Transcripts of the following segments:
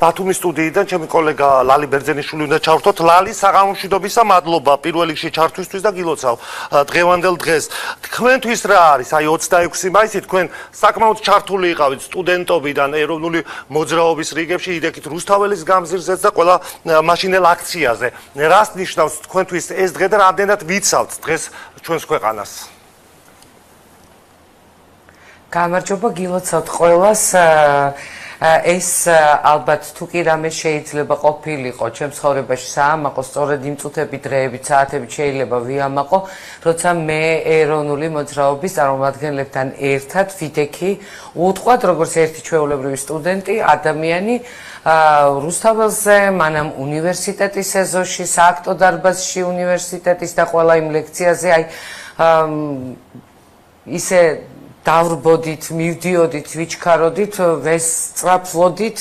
ბათუმის სტუდიიდან ჩემი კოლეგა ლალი ბერძენიშვილი უნდა ჩავრთოთ. ლალი, საღამომშვიდობისა, მადლობა პირველ რიგში ჩართვისთვის და გილოცავ დღევანდელ დღეს. თქვენთვის რა არის? აი 26 მაისი თქვენ საკმაოდ ჩართული იყავით სტუდენტობიდან ეროვნული მოძრაობის რიგებში, იდექით რუსთაველის გამზირზეც და ყველა მაშინელ აქციაზე. რას ნიშნავს თქვენთვის ეს დღე და რამდენად ვიცავთ დღეს ჩვენს ქვეყანას? გამარჯობა, გილოცავთ ყველას. ეს ალბათ თუ კი რამე შეიძლება ყოფილიყო ჩემს ცხოვრებაში საამაყო, სწორედ იმ წუთებით, დღეებით, საათებით შეიძლება ვიამაყო, როცა მე ეროვნული მოძრაობის წარმომადგენლებთან ერთად ვიდექი უთყვათ, როგორც ერთი ჩვეულებრივი სტუდენტი, ადამიანი რუსთაველზე, მანამ უნივერსიტეტის ეზოში, სააქტო დარბაზში უნივერსიტეტის და ყველა იმ ლექციაზე, აი ისე დავრბოდით, მივდიოდით, ვიჩქაროდით, ვესწრაფვოდით,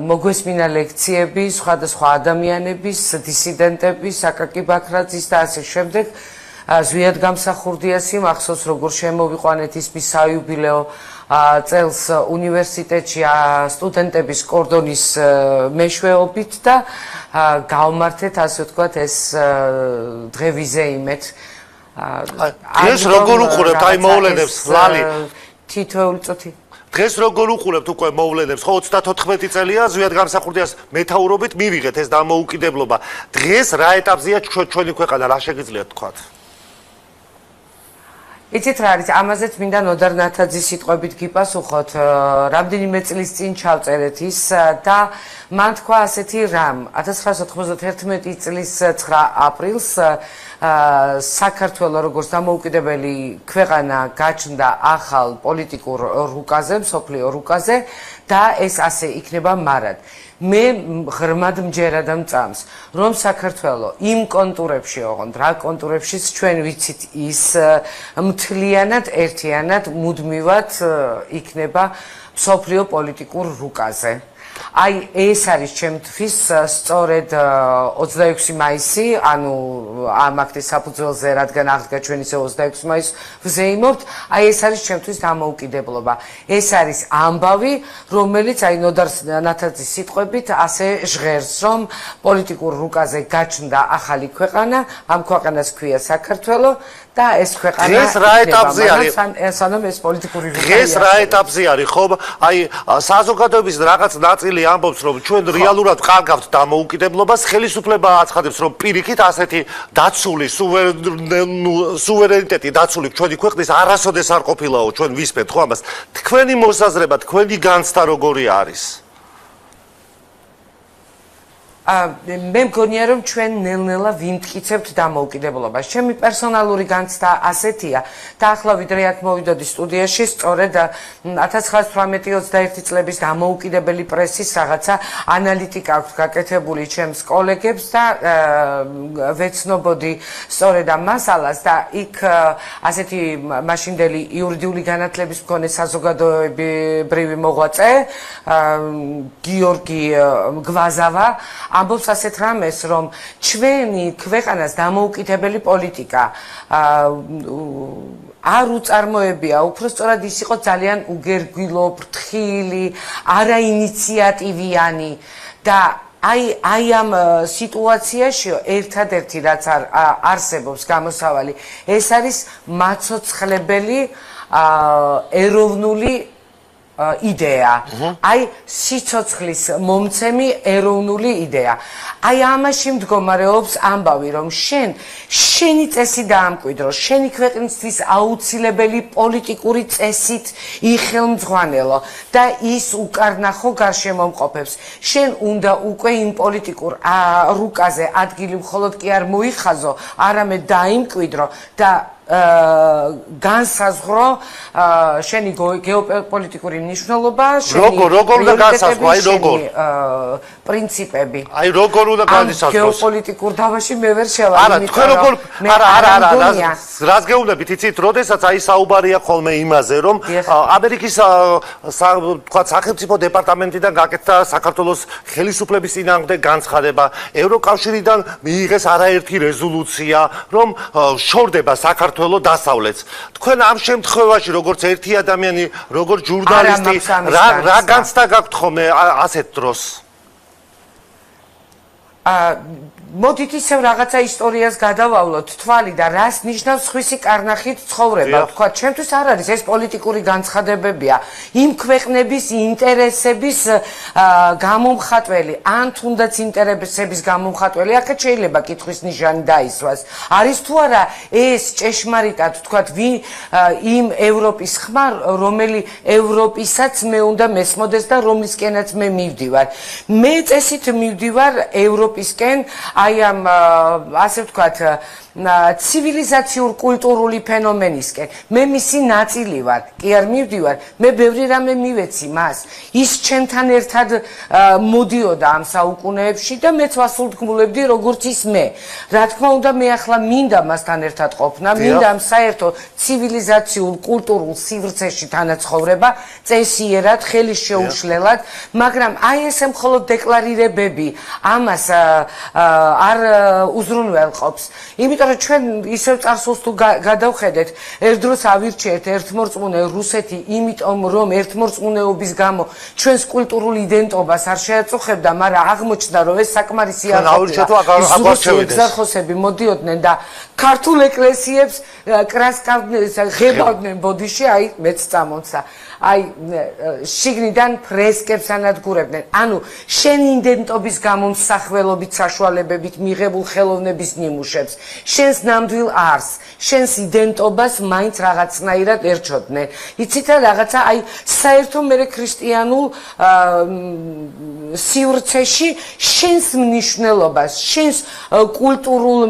მოგვესმინა ლექციები სხვადასხვა ადამიანების, დისიდენტების, აკაკი ბაქრაძის და ასე შემდეგ. ზვიად გამსახურდიასი მახსოვს როგორ შემოვიყვანეთ ისმის საიუბილეო წელს უნივერსიტეტში სტუდენტების კორდონის მეშვეობით და გავმართეთ, ასე ვთქვათ, ეს დღე ვიზეიმეთ. დღეს როგორ უყურებთ აი მოვლენებს, ლალი? თითოეული წუთი. დღეს როგორ უყურებთ უკვე მოვლენებს? ხო 34 წელია ზვიად გამსახურდიას მეთაურობით მივიღეთ ეს დამოუკიდებლობა. დღეს რა ეტაპზეა ჩვენი ქვეყანა, რა შეგიძლიათ თქვათ? იცით რა არის, ამაზეც მინდა ნოდარ ნათაძის სიტყვებით გიპასუხოთ. რამდენიმე წლის წინ ჩავწერეთ ის და მან თქვა ასეთი რამ. 1991 წლის 9 აპრილს საქართველოს როგორც დამოუკიდებელი ქვეყანა გაჩნდა ახალ პოლიტიკურ რუკაზე, მსოფლიო რუკაზე და ეს ასე იქნება მარად. მე ღრმად მჯერა და მწამს, რომ საქართველოს იმ კონტურებში, ოღონდ რა კონტურებშიც ჩვენ ვიცით ის მთლიანად, ერთიანად, მუდმივად იქნება მსოფლიო პოლიტიკურ რუკაზე. აი ეს არის ჩემთვის სწორედ 26 მაისი, ანუ ამ აქტის საფუძველზე, რადგან აღდგა ჩვენ ისე 26 მაისს ვზეიმობთ, აი ეს არის ჩემთვის დამოუკიდებლობა. ეს არის ამბავი, რომელიც აი ნოდარ ნათაძის სიტყვებით ასე ჟღერს, რომ პოლიტიკურ რუკაზე გაჩნდა ახალი ქვეყანა, ამ ქვეყანას ქვია საქართველო და ეს ქვეყანა დღეს რა ეტაპზე არის? სანამ ეს პოლიტიკური რუკა დღეს რა ეტაპზე არის, ხო? აი საზოგადოების რაღაც ნაწილი ამბობს, რომ ჩვენ რეალურად ვყარგავთ დამოუკიდებლობას, ხელისუფლება აცხადებს, რომ პირიქით ასეთი დაცული სუვერენიტეტი დაცული ჩვენი ქვეყნის არასოდეს არ ყოფილაო, ჩვენ ვისმენთ ხო ამას? თქვენი მოსაზრება, თქვენი განცდა როგორი არის? მე მგონია რომ ჩვენ ნელ-ნელა ვიმტკიცებთ დამოუკიდებლობას. ჩემი პერსონალური განცდა ასეთია და ახლა ვიდრე აქ მოვიდოდი სტუდიაში, სწორედ 1918-21 წლების დამოუკიდებელი პრესის რაღაცა ანალიტიკა აქვს გაკეთებული ჩემს კოლეგებს და ვეცნობოდი სწორედ ამ მასალას და იქ ასეთი მაშინდელი იურიდიული განათლების მქონე საზოგადოებრივი მოღვაწე გიორგი გვაზავა ამბობს ასეთ რამეს, რომ ჩვენი ქვეყანას დამოუკიდებელი პოლიტიკა არ უწარმოებია, უფრო სწორად ის იყო ძალიან უგერგვილო, ფრთხილი, არაინიციატივიანი და აი ამ სიტუაციაში ერთადერთი რაც არსებობს გამოსავალი, ეს არის მაცოცხლებელი ეროვნული იდეა. აი სიცოცხლის მომცემი ეროვნული იდეა. აი ამაში მდგომარეობს ამბავი, რომ შენი წესი დაამკვიდრო, შენი ქვეყნისთვის აუცილებელი პოლიტიკური წესით იხელმძღვანელო და ის უკარნახო გარშემომყოფებს. შენ უნდა უკვე იმ პოლიტიკურ რუკაზე ადგილი მხოლოდ კი არ მოიხაზო, არამედ დაიმკვიდრო და განსაზღვრო შენი გეოპოლიტიკური მნიშვნელობა, როგორ უნდა განსაზღვრო, აი როგორ პრინციპები. აი როგორ უნდა განსაზღვროს? გეოპოლიტიკურ დავაში მე ვერ შევალ. არა, თქვენ როგორ არა, რას გეუბნებით, იცით, როდესაც აი საუბარია ხოლმე იმაზე, რომ ამერიკის თქვა სახელმწიფო დეპარტამენტიდან გაკეთდა საქართველოს ხელისუფლების წინააღმდეგ განცხადება, ევროკავშირიდან მიიღეს არაერთი რეზოლუცია, რომ შორდება საქართველოს საქართველო დასავლეთს. თქვენ ამ შემთხვევაში როგორც ერთი ადამიანი, როგორც ჟურნალისტი, რა განცდა გაქვთ ხოლმე ასეთ დროს? მოდით ისევ რაღაცა ისტორიას გადავავლოთ თვალი და რას ნიშნავს სხვისი კარნახით ცხოვრება. თქვა, ჩემთვის არ არის ეს პოლიტიკური განცხადებებია. იმ ქვეყნების ინტერესების გამომხატველი, ან თუნდაც ინტერესების გამომხატველი, აქეთ შეიძლება კითხვის ნიშანი დაისვას. არის თუ არა ეს ჭეშმარიტად, თქვა, იმ ევროპის ხმა, რომელი ევროპისაც მე უნდა მესმოდეს და რომლისკენაც მე მივდივარ. მე წესით მივდივარ ევროპისკენ, აი ამ ასე ვთქვათ ცივილიზაციურ კულტურული ფენომენისკენ. მე მისი ნაწილი ვარ, კი არ მივდივარ, მე ბევრი რამე მივეცი მას. ის ჩემთან ერთად მოდიოდა ამ საუკუნეებში და მეც ვასულთქმულებდი როგორც ის მე. რა თქმა უნდა, მე ახლა მინდა მასთან ერთად ყოფნა, მინდა ამ საერთო ცივილიზაციურ კულტურულ სივრცეში თანაცხოვრება, წესიერად, ხელის შეუშლელად, მაგრამ აი ესე მხოლოდ დეკლარირებები ამას არ უზრუნველყოფს. იმიტომ რომ ჩვენ ისევ წარსულს თუ გადავხედეთ, ერთ დროს ავირჩიეთ ერთმორწმუნე რუსეთი, იმიტომ რომ ერთმორწმუნეობის გამო ჩვენს კულტურულ იდენტობას არ შეაწუხებდა, მაგრამ აღმოჩნდა რომ ეს საკმარისი არ ყოფილა. ზარხოსები მოდიოდნენ და ქართულ ეკლესიებს ღებავდნენ ბოდიში, აი მეც წამონცა. აი შიგნიდან ფრესკებს ანადგურებდნენ. ანუ შენ იდენტობის გამომსახველობით საშუალებებით მიღებულ ხელოვნების ნიმუშებს, შენს ნამდვილ არსს, შენს იდენტობას მაინც რაღაცნაირად ერჩოდნენ. იცით რა რაღაცა, აი საერთო მე ქრისტიანულ სივრცეში შენს მნიშვნელობას, შენს კულტურულ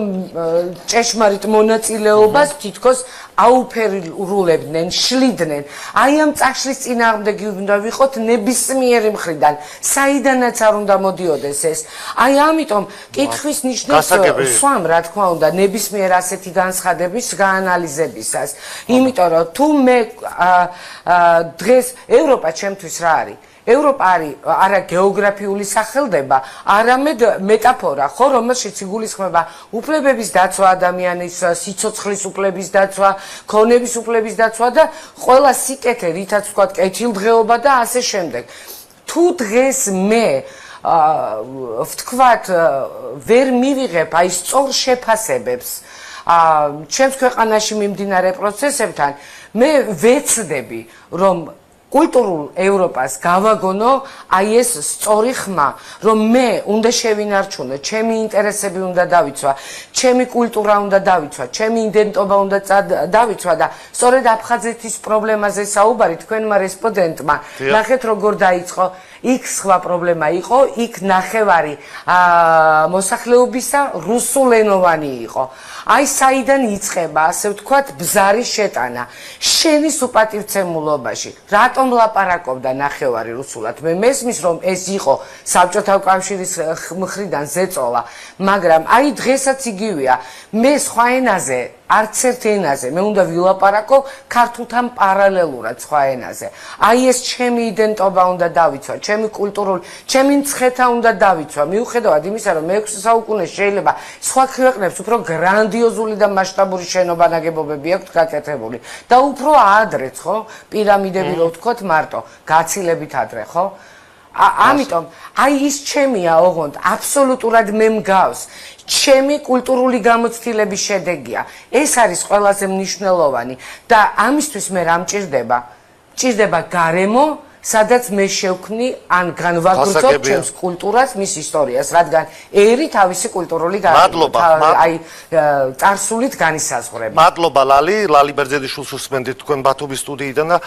ჭეშმარიტ მონაწილეობას თითქოს აუფერულებდნენ, შლიდნენ. აი ამ წაშლის წინააღმდეგი უნდა ვიყოთ ნებისმიერი მხრიდან, საიდანაც არ უნდა მოდიოდეს ეს. აი ამიტომ კითხვის ნიშნებს სვამ, რა თქმა უნდა, ნებისმიერ ასეთი განცხადების გაანალიზებისას. იმიტომ რომ თუ მე დღეს ევროპა ჩემთვის რა არის? ევროპა არის არა გეოგრაფიული სახელდება, არამედ მეტაფორა, ხო, რომელშიც იგულისხმება უფლებების დაცვა, ადამიანის სიცოცხლის უფლების დაცვა, ქონების უფლების დაცვა და ყველა სიკეთე, რითაც ვთქვათ, კეთილდღეობა და ასე შემდეგ. თუ დღეს მე ვთქვათ, ვერ მივიღებ აი სწორ შეფასებებს ჩემს ქვეყანაში მიმდინარე პროცესებთან, მე ვეცდები, რომ კულტურულ ევროპას გავაგონო აი ეს სწორი ხმა, რომ მე უნდა შევინარჩუნო, ჩემი ინტერესები უნდა დავიცვა, ჩემი კულტურა უნდა დავიცვა, ჩემი იდენტობა უნდა დავიცვა და სწორედ აფხაზეთის პრობლემაზე საუბარი თქვენმა რესპონდენტმა ნახეთ როგორ დაიწყო. იქ სხვა პრობლემა იყო, იქ ნახევარი მოსახლეობისა რუსულენოვანი იყო. აი საიდან იწყება, ასე ვთქვათ, ბზარის შეტანა შენის უპატივცემულობაში. რატომ ლაპარაკობდა ნახევარი რუსულად? მე მესმის რომ ეს იყო საბჭოთა კავშირის მხრიდან ზეწოლა, მაგრამ აი დღესაც იგივეა. მე სხვა ენაზე არც ერთ ენაზე მე უნდა ვილაპარაკო ქართულთან პარალელურად სხვა ენაზე. აი ეს ჩემი იდენტობა უნდა დავიცვა, ჩემი კულტურული, ჩემი მცხეთა უნდა დავიცვა. მიუხედავად იმისა, რომ მე-6 საუკუნეში შეიძლება სხვა ქვეყნებს უფრო გრანდიოზული და მასშტაბური შენობა ნაგებობები აქვთ გაკეთებული და უფრო ადრეც, ხო? პირამიდები რო ვთქვათ მარტო, გაცილებით ადრე, ხო? ამიტომ აი ის ჩემია, ოღონდ აბსოლუტურად მე მგავს. ჩემი კულტურული გამოცდილების შედეგია. ეს არის ყველაზე მნიშვნელოვანი და ამისთვის მე რა მჭირდება? მჭირდება გარემო, სადაც მე შევქმნი ან განვაგრძობ ჩემს კულტურას, მის ისტორიას, რადგან ერი თავისი კულტურული აი წარსულით განისაზღვრება. მადლობა ლალი ბერძენიშვილს უსმენდით თქვენ ბათუმის სტუდიიდან და